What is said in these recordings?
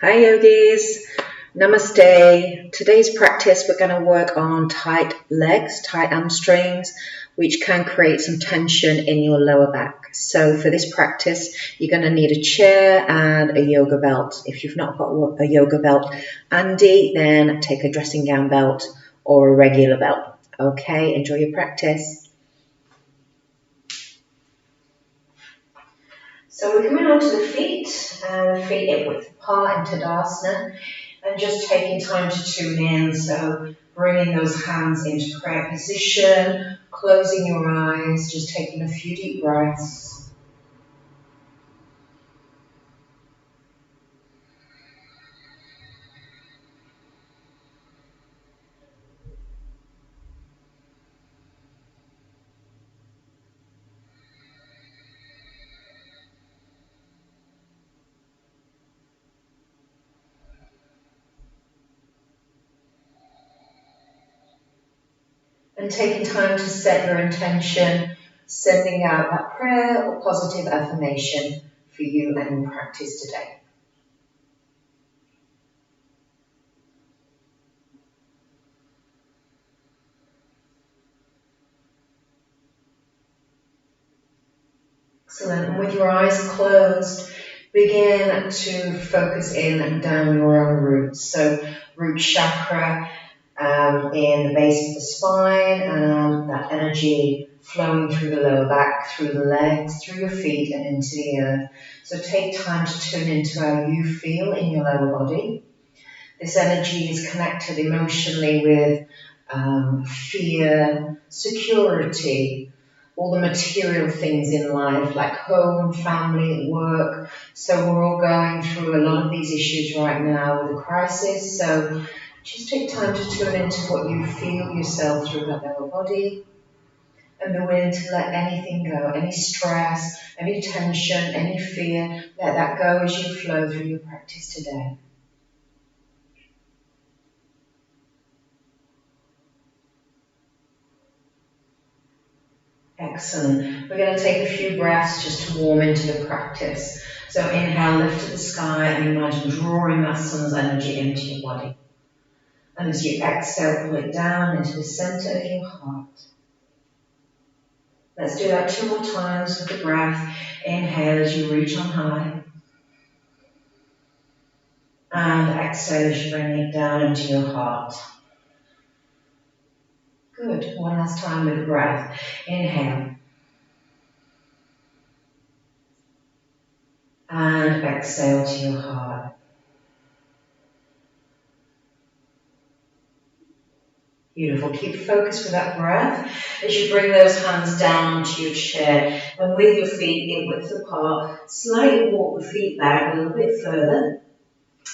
Hi yogis, namaste. Today's practice we're going to work on tight legs, tight hamstrings, which can create some tension in your lower back. So for this practice you're going to need a chair and a yoga belt. If you've not got a yoga belt handy, then take a dressing gown belt or a regular belt. Okay, enjoy your practice. So we're coming onto the feet hip width apart in Tadasana, and just taking time to tune in. So bringing those hands into prayer position, closing your eyes, just taking a few deep breaths. And taking time to set your intention, sending out that prayer or positive affirmation for you and your practice today. Excellent. And with your eyes closed, begin to focus in and down your own roots. So root chakra in the base of the spine, and that energy flowing through the lower back, through the legs, through your feet and into the earth. So take time to tune into how you feel in your lower body. This energy is connected emotionally with fear, security, all the material things in life like home, family, work. So we're all going through a lot of these issues right now with a crisis. So just take time to tune into what you feel yourself through that lower body, and be willing to let anything go, any stress, any tension, any fear, let that go as you flow through your practice today. Excellent. We're going to take a few breaths just to warm into the practice. So inhale, lift to the sky, and imagine drawing that sun's energy into your body. And as you exhale, pull it down into the center of your heart. Let's do that 2 more times with the breath. Inhale as you reach on high. And exhale as you bring it down into your heart. Good. One last time with the breath. Inhale. And exhale to your heart. Beautiful. Keep focused with that breath as you bring those hands down onto your chair, and with your feet hip width apart, slightly walk the feet back a little bit further,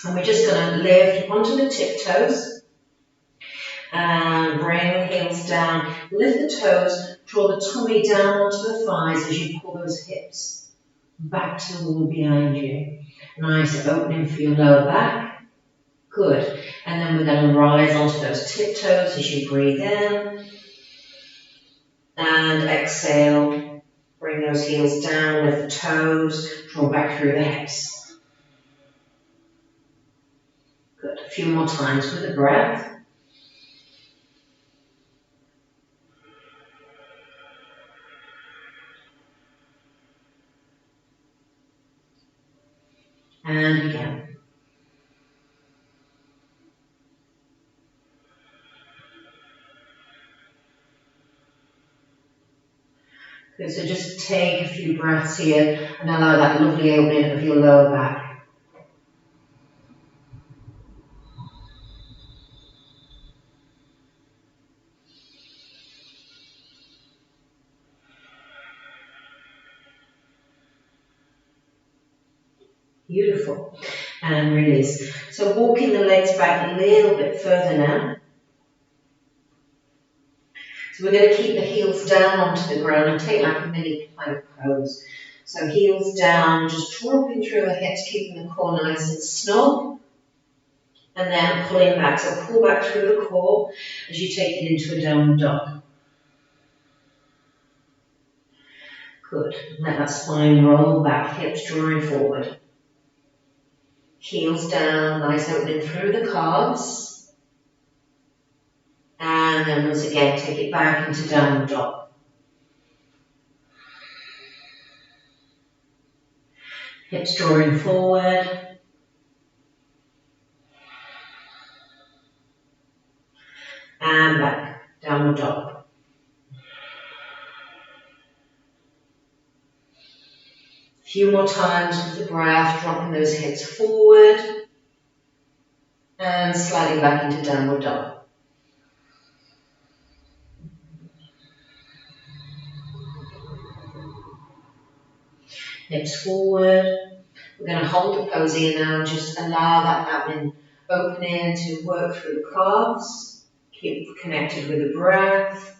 and we're just going to lift onto the tiptoes and bring the heels down, lift the toes, draw the tummy down onto the thighs as you pull those hips back to the wall behind you. Nice opening for your lower back. Good. And then we're going to rise onto those tiptoes as you breathe in. And exhale. Bring those heels down, lift the toes, draw back through the hips. Good. A few more times with the breath. And again. Good, so just take a few breaths here and allow that lovely opening of your lower back. Beautiful. And release. So walking the legs back a little bit further now. So we're going to keep the heels down onto the ground and take like a mini plank pose. So heels down, just dropping through the hips, keeping the core nice and snug. And then pulling back. So pull back through the core as you take it into a downward dog. Good. Let that spine roll back, hips drawing forward. Heels down, nice opening through the calves. And then once again, take it back into downward dog. Hips drawing forward. And back, downward dog. A few more times with the breath, dropping those hips forward. And sliding back into downward dog. Hips forward. We're going to hold the pose here now and just allow that abdomen opening to work through the calves. Keep connected with the breath.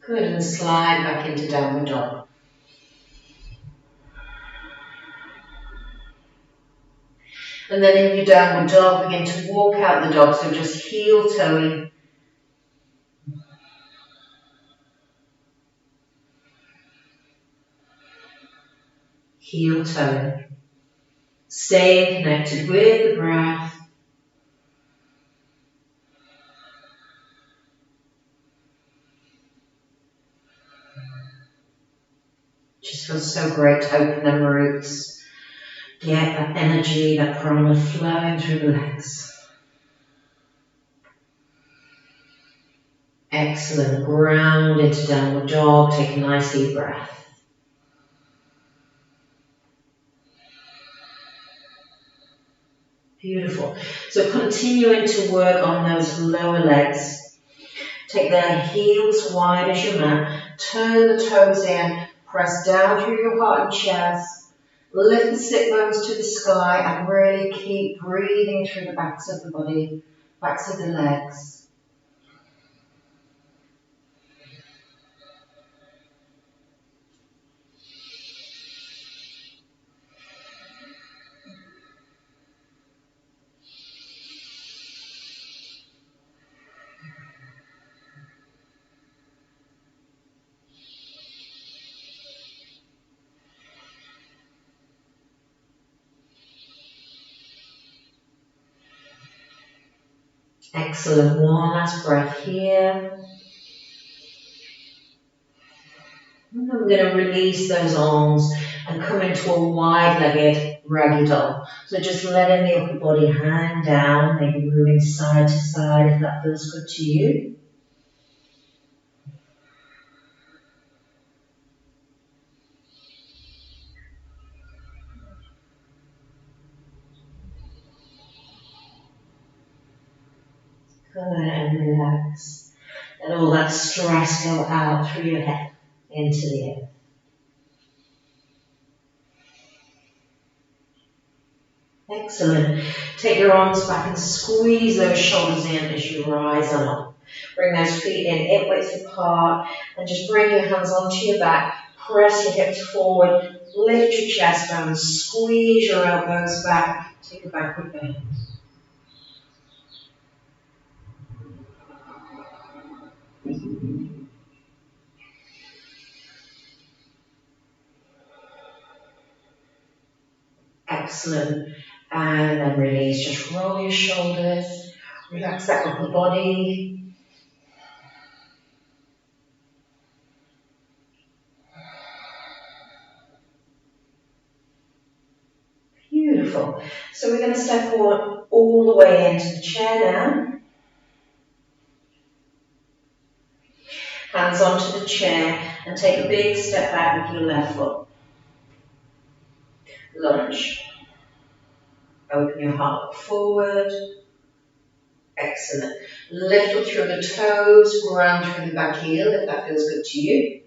Good, and slide back into downward dog. And then in your downward dog, begin to walk out the dog, so just heel toeing. Heel toeing. Staying connected with the breath. Just feels so great to open them roots. Get that energy, that prana flowing through the legs. Excellent. Ground into downward dog. Take a nice deep breath. Beautiful. So continuing to work on those lower legs. Take the heels wide as your mat. Turn the toes in. Press down through your heart and chest. Lift the sit bones to the sky and really keep breathing through the backs of the body, backs of the legs. Excellent. One last breath here. And I'm going to release those arms and come into a wide-legged ragdoll. So just letting the upper body hang down, maybe moving side to side if that feels good to you. Good, and relax. Let all that stress go out through your head into the earth. Excellent. Take your arms back and squeeze those shoulders in as you rise on. Bring those feet in, hip width apart, and just bring your hands onto your back. Press your hips forward, lift your chest bones, squeeze your elbows back. Take a backward bend. Excellent. And then release. Just roll your shoulders. Relax that upper body. Beautiful. So we're going to step forward all the way into the chair now. Hands onto the chair and take a big step back with your left foot. Lunge. Open your heart forward. Excellent. Lift up through the toes, ground through the back heel if that feels good to you.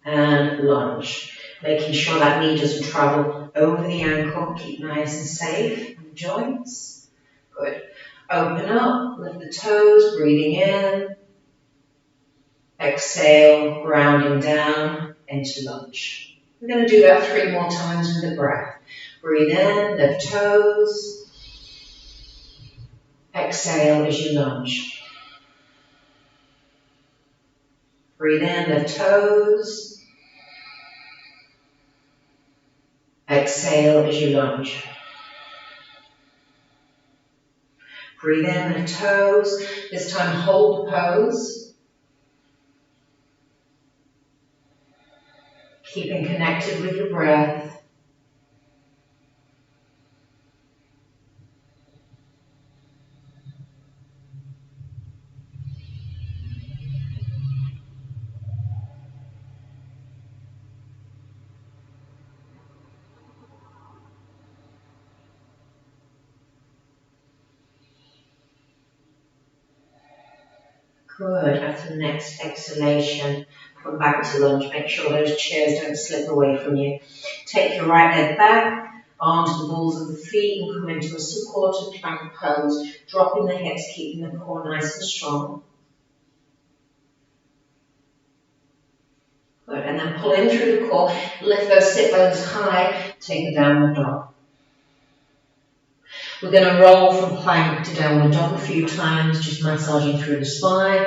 And lunge. Making sure that knee doesn't travel over the ankle, keep nice and safe in the joints. Good. Open up, lift the toes, breathing in. Exhale, grounding down into lunge. We're going to do that 3 more times with the breath. Breathe in, lift toes. Exhale as you lunge. Breathe in, lift toes. Exhale as you lunge. Breathe in, lift toes. This time hold the pose. Keeping connected with your breath. Good. After the next exhalation, come back to lunge. Make sure those chairs don't slip away from you. Take your right leg back, onto the balls of the feet, and come into a supported plank pose, dropping the hips, keeping the core nice and strong. Good. And then pull in through the core, lift those sit bones high, take a downward dog. We're going to roll from plank to downward dog a few times, just massaging through the spine.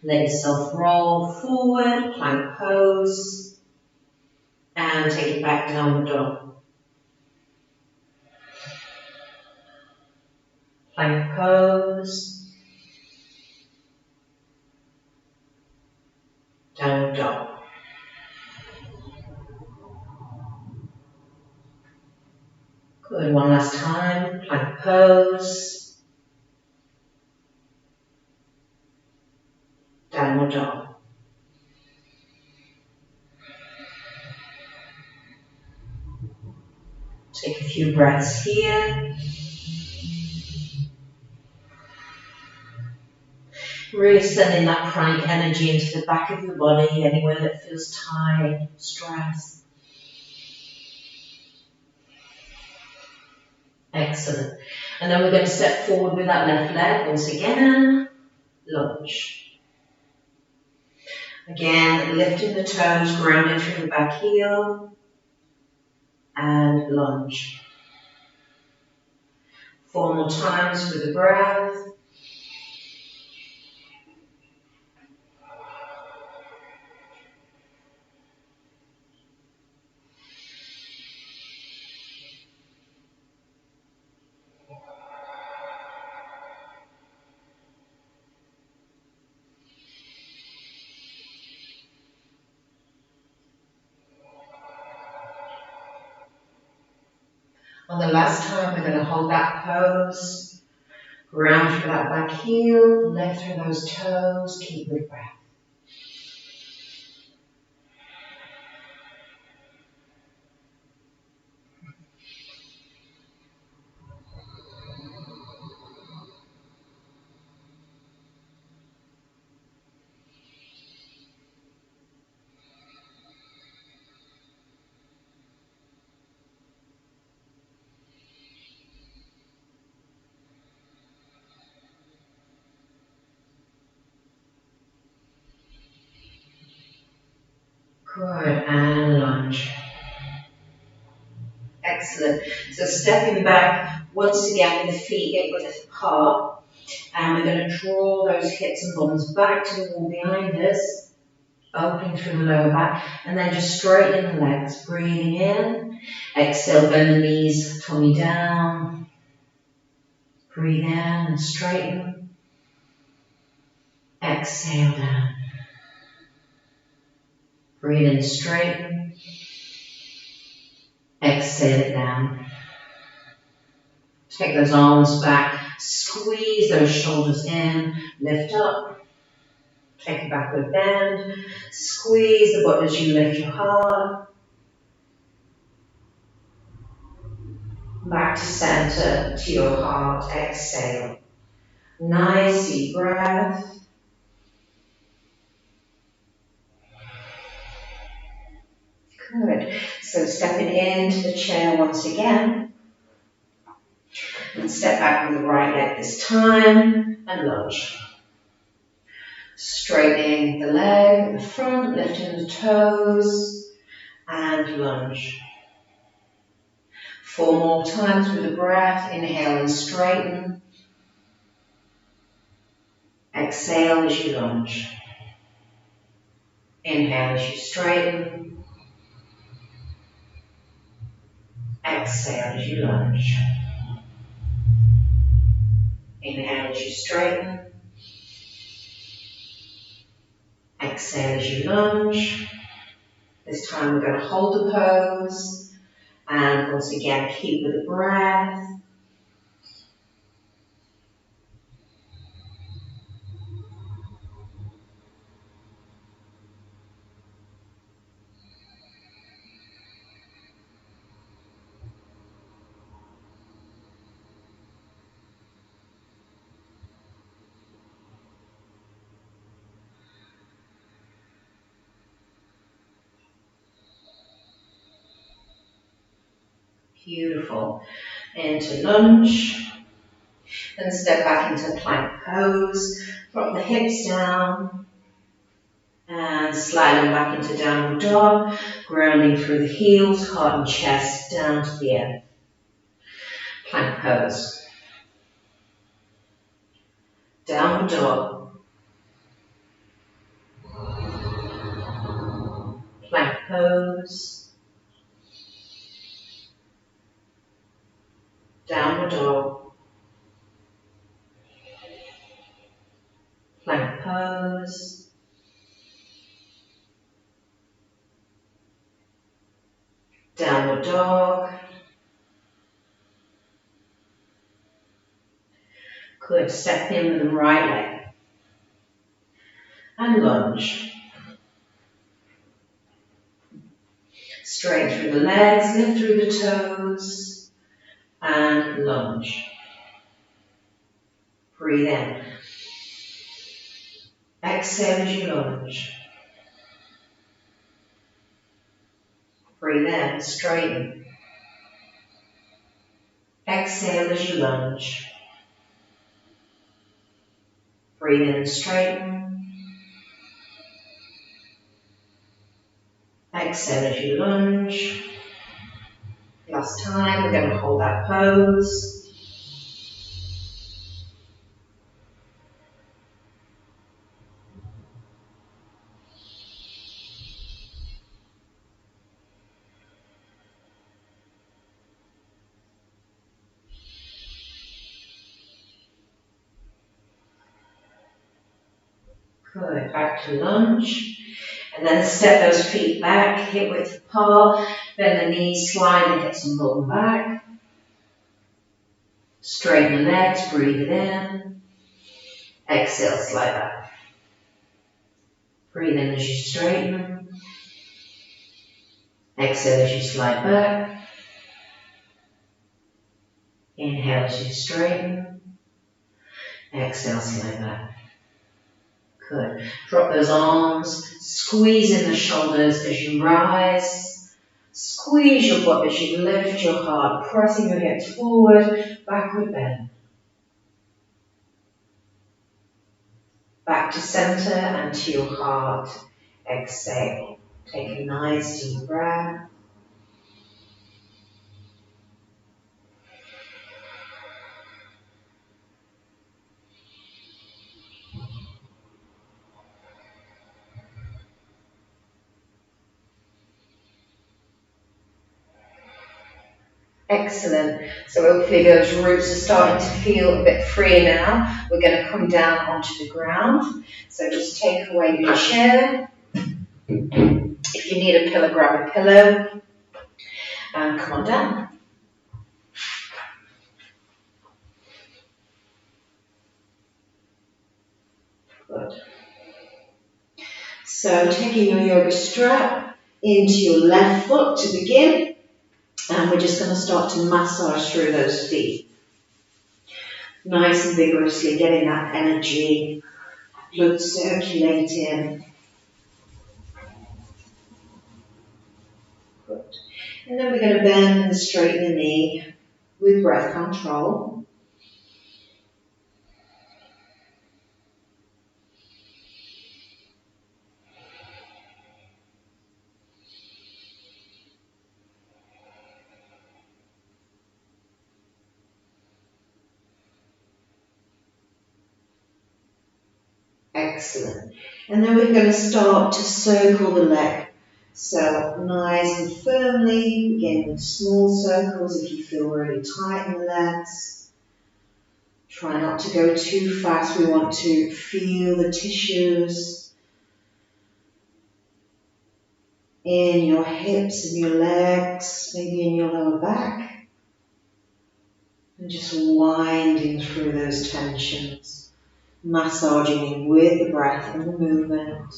Let yourself roll forward, plank pose, and take it back downward dog. Plank pose, downward dog. Good, one last time, plank pose, downward dog. Take a few breaths here. Really sending that pranic energy into the back of your body, anywhere that feels tight, stressed. Excellent. And then we're going to step forward with that left leg once again. Lunge. Again, lifting the toes, grounding through the back heel. And lunge. 4 more times with the breath. On the last time, we're going to hold that pose, ground through that back heel, lift through those toes, keep the breath. Good, and lunge. Excellent. So stepping back once again with the feet width apart, and we're going to draw those hips and bums back to the wall behind us, opening through the lower back, and then just straightening the legs, breathing in, exhale, bend the knees, tummy down, breathe in and straighten, exhale down, breathe in, straighten, exhale it down. Take those arms back, squeeze those shoulders in, lift up, take a backward bend, squeeze the butt as you lift your heart, back to center, to your heart, exhale. Nice deep breath. Good. So stepping into the chair once again. And step back with the right leg this time and lunge. Straightening the leg at the front, lifting the toes and lunge. 4 more times with the breath. Inhale and straighten. Exhale as you lunge. Inhale as you straighten. Exhale as you lunge. Inhale as you straighten. Exhale as you lunge. This time we're going to hold the pose. And once again, keep with the breath. Beautiful. Into lunge. Then step back into plank pose. Drop the hips down. And slide them back into downward dog. Grounding through the heels, heart and chest down to the earth. Plank pose. Downward dog. Plank pose. Downward dog. Plank pose. Downward dog. Good. Step in with the right leg. And lunge. Straight through the legs, lift through the toes. And lunge. Breathe in. Exhale as you lunge. Breathe in, straighten. Exhale as you lunge. Breathe in, straighten. Exhale as you lunge. Last time, we're going to hold that pose. Good, back to lunge. And then step those feet back, hip width apart, bend the knees, slide and get some bottom back. Straighten the legs, breathe it in. Exhale, slide back. Breathe in as you straighten. Exhale as you slide back. Inhale as you straighten. Exhale, slide back. Good. Drop those arms, squeeze in the shoulders as you rise. Squeeze your butt as you lift your heart, pressing your hips forward, backward bend. Back to center and to your heart. Exhale. Take a nice deep breath. Excellent. So hopefully those roots are starting to feel a bit freer now. We're going to come down onto the ground. So just take away your chair. If you need a pillow, grab a pillow. And come on down. Good. So taking your yoga strap into your left foot to begin. And we're just going to start to massage through those feet. Nice and vigorously getting that energy, blood circulating. And then we're going to bend and straighten the knee with breath control. Excellent. And then we're going to start to circle the leg. So nice and firmly, begin with small circles if you feel really tight in the legs. Try not to go too fast. We want to feel the tissues in your hips and your legs, maybe in your lower back. And just winding through those tensions, massaging in with the breath and the movement.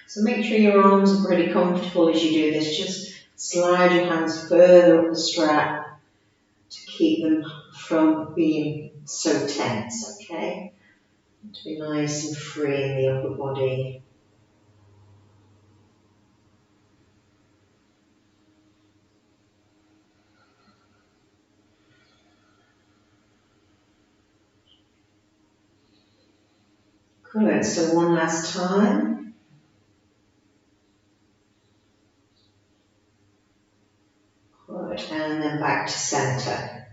So make sure your arms are pretty comfortable as you do this. Just slide your hands further up the strap to keep them from being so tense, okay? To be nice and free in the upper body. Good, so one last time. Good, and then back to center.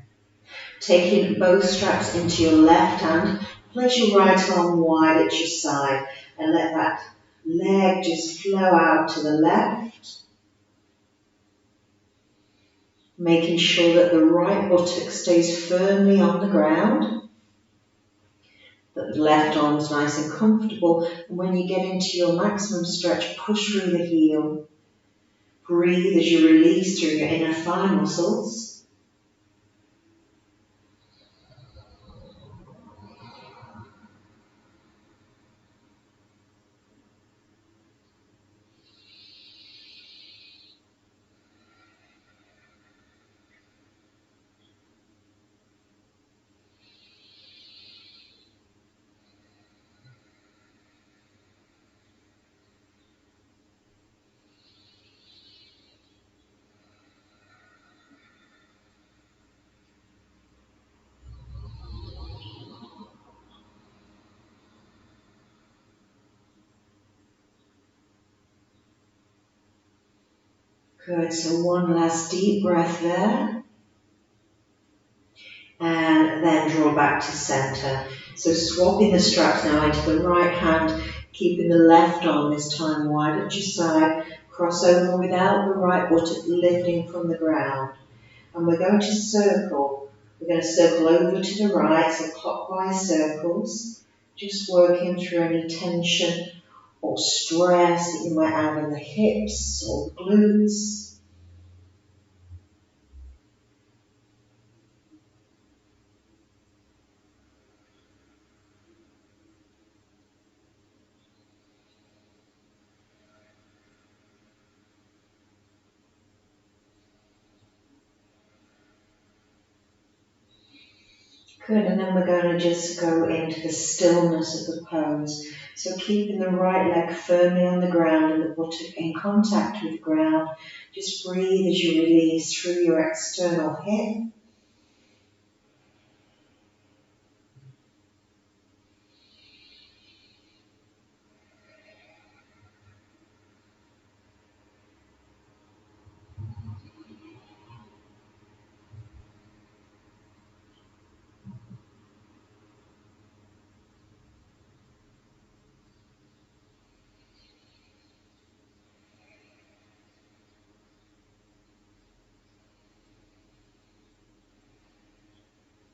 Taking both straps into your left hand, place your right arm wide at your side and let that leg just flow out to the left. Making sure that the right buttock stays firmly on the ground. That the left arm is nice and comfortable. And when you get into your maximum stretch, push through the heel. Breathe as you release through your inner thigh muscles. Good, so one last deep breath there. And then draw back to center. So swapping the straps now into the right hand, keeping the left arm this time wide at your side. Cross over without the right buttock lifting from the ground. And we're going to circle. We're going to circle over to the right, so clockwise circles. Just working through any tension or stress that you might have in the hips or glutes. Good, and then we're going to just go into the stillness of the pose. So keeping the right leg firmly on the ground and the buttock in contact with the ground. Just breathe as you release through your external hip.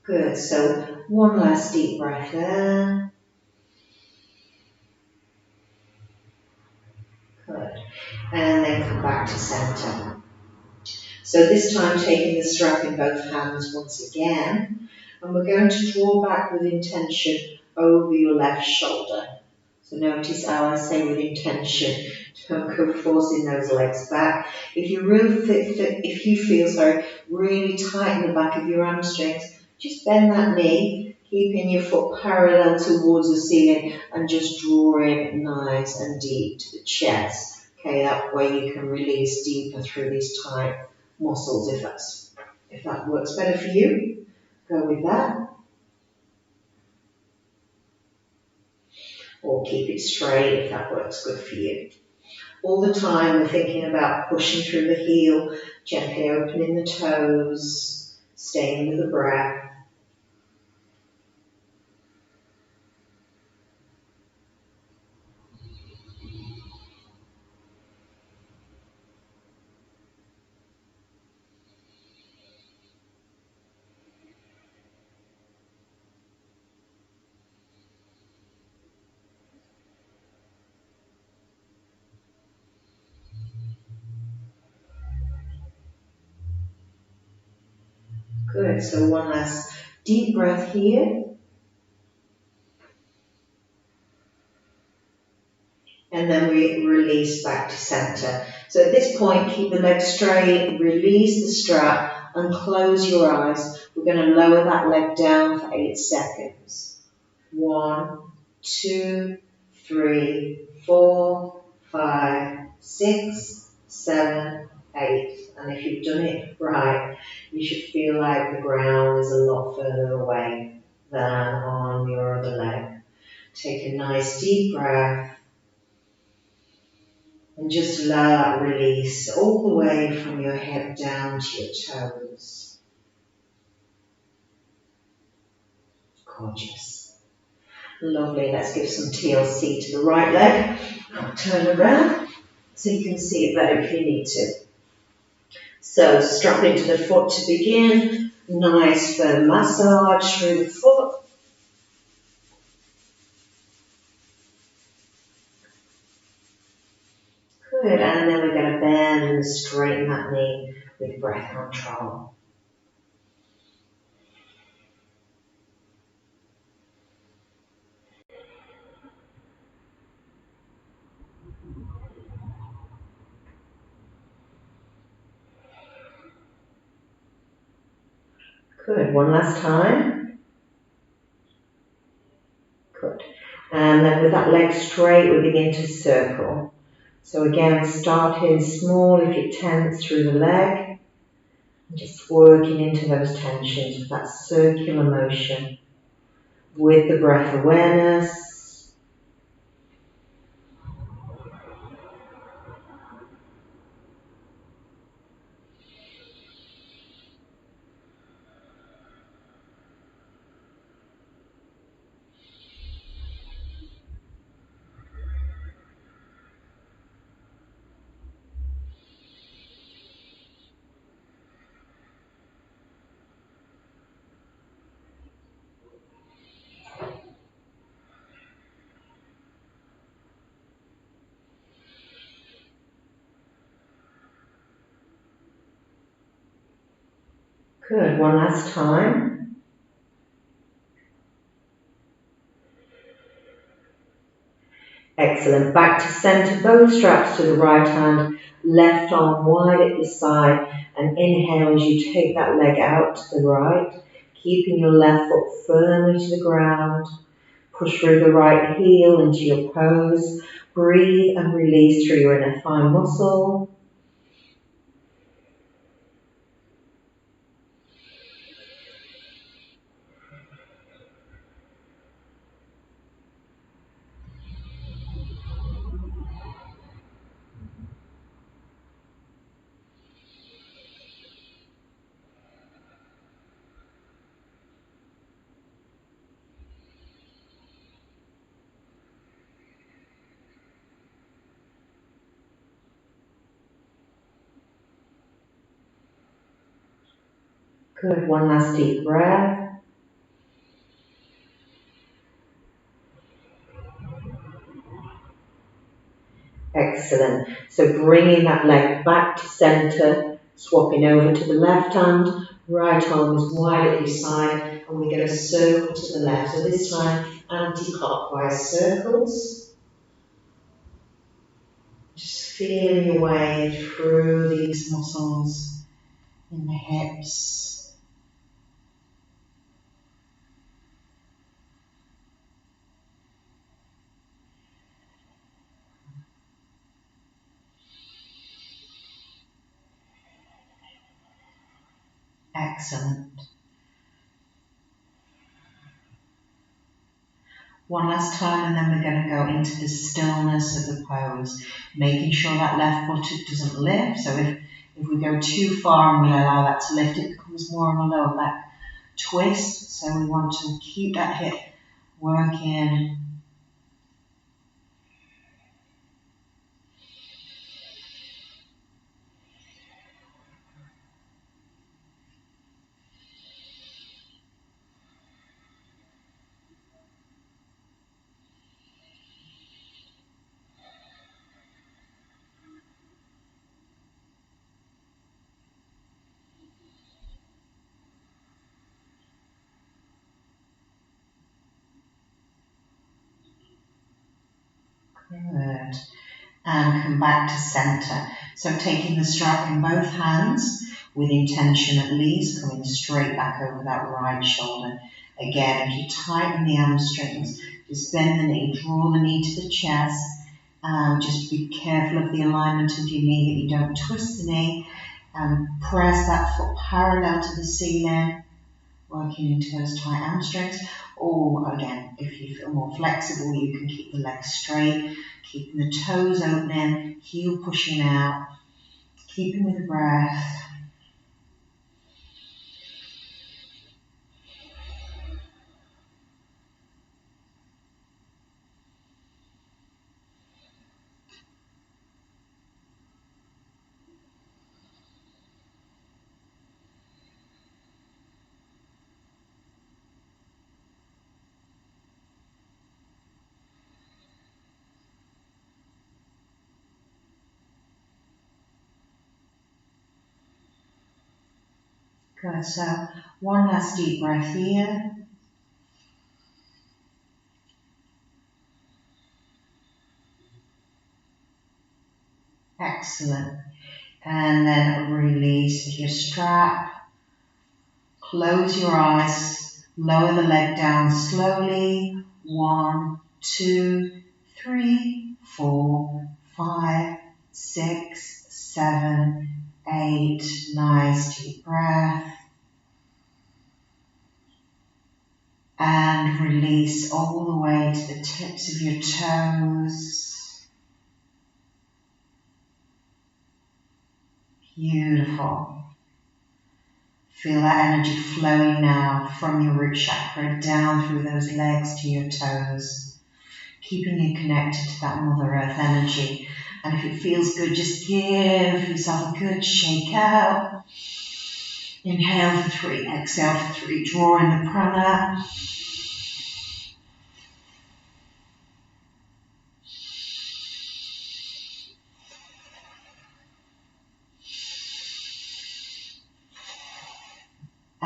Good, so one last deep breath there. Good, and then come back to center. So this time taking the strap in both hands once again, and we're going to draw back with intention over your left shoulder. So notice how I say with intention, don't go forcing those legs back. If you feel really tight in the back of your hamstrings, just bend that knee, keeping your foot parallel towards the ceiling and just drawing nice and deep to the chest. Okay, that way you can release deeper through these tight muscles if that works better for you. Go with that. Or keep it straight if that works good for you. All the time we're thinking about pushing through the heel, gently opening the toes, staying with the breath. Good, so one last deep breath here. And then we release back to center. So at this point, keep the legs straight, release the strap, and close your eyes. We're going to lower that leg down for 8 seconds. 1, 2, 3, 4, 5, 6, 7, 8. And if you've done it right, you should feel like the ground is a lot further away than on your other leg. Take a nice deep breath. And just allow that release all the way from your hip down to your toes. Gorgeous. Lovely. Let's give some TLC to the right leg. I'll turn around so you can see it better if you need to. So strap into the foot to begin. Nice firm massage through the foot. Good. And then we're going to bend and straighten that knee with breath control. Good. One last time. Good. And then with that leg straight, we begin to circle. So again, starting small if you're tense through the leg, and just working into those tensions with that circular motion, with the breath awareness. Good, one last time. Excellent, back to center, both straps to the right hand, left arm wide at your side, and inhale as you take that leg out to the right, keeping your left foot firmly to the ground. Push through the right heel into your pose. Breathe and release through your inner thigh muscle. Good, one last deep breath. Excellent. So bringing that leg back to center, swapping over to the left hand, right arm is wide at your side, and we're going to circle to the left. So this time, anti-clockwise circles. Just feeling your way through these muscles in the hips. Excellent. One last time, and then we're going to go into the stillness of the pose, making sure that left buttock doesn't lift. So if we go too far and we allow that to lift, it becomes more of a lower back twist. So we want to keep that hip working. Good. And come back to center. So taking the strap in both hands with intention at least, coming straight back over that right shoulder. Again, if you tighten the hamstrings, just bend the knee, draw the knee to the chest, and just be careful of the alignment of your knee, that you don't twist the knee, and press that foot parallel to the ceiling, working into those tight hamstrings. Or again, if you feel more flexible, you can keep the legs straight, keeping the toes opening, heel pushing out, keeping with the breath. Good, so one last deep breath here. Excellent. And then release your strap. Close your eyes. Lower the leg down slowly. 1, 2, 3, 4, 5, 6, 7, 8. Nice deep breath. And release all the way to the tips of your toes. Beautiful. Feel that energy flowing now from your root chakra down through those legs to your toes, keeping you connected to that Mother Earth energy. And if it feels good, just give yourself a good shake out. Inhale for 3, exhale for 3, draw in the prana.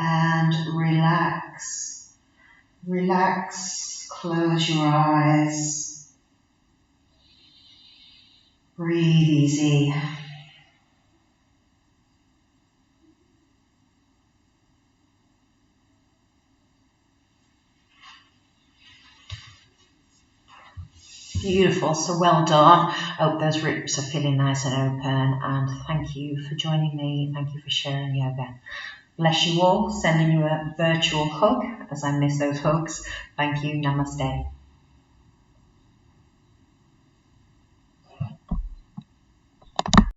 And relax. Relax, close your eyes. Breathe easy. Beautiful, so well done. Hope those ribs are feeling nice and open, and thank you for joining me. Thank you for sharing yoga. Bless you all, sending you a virtual hug as I miss those hugs. Thank you, namaste.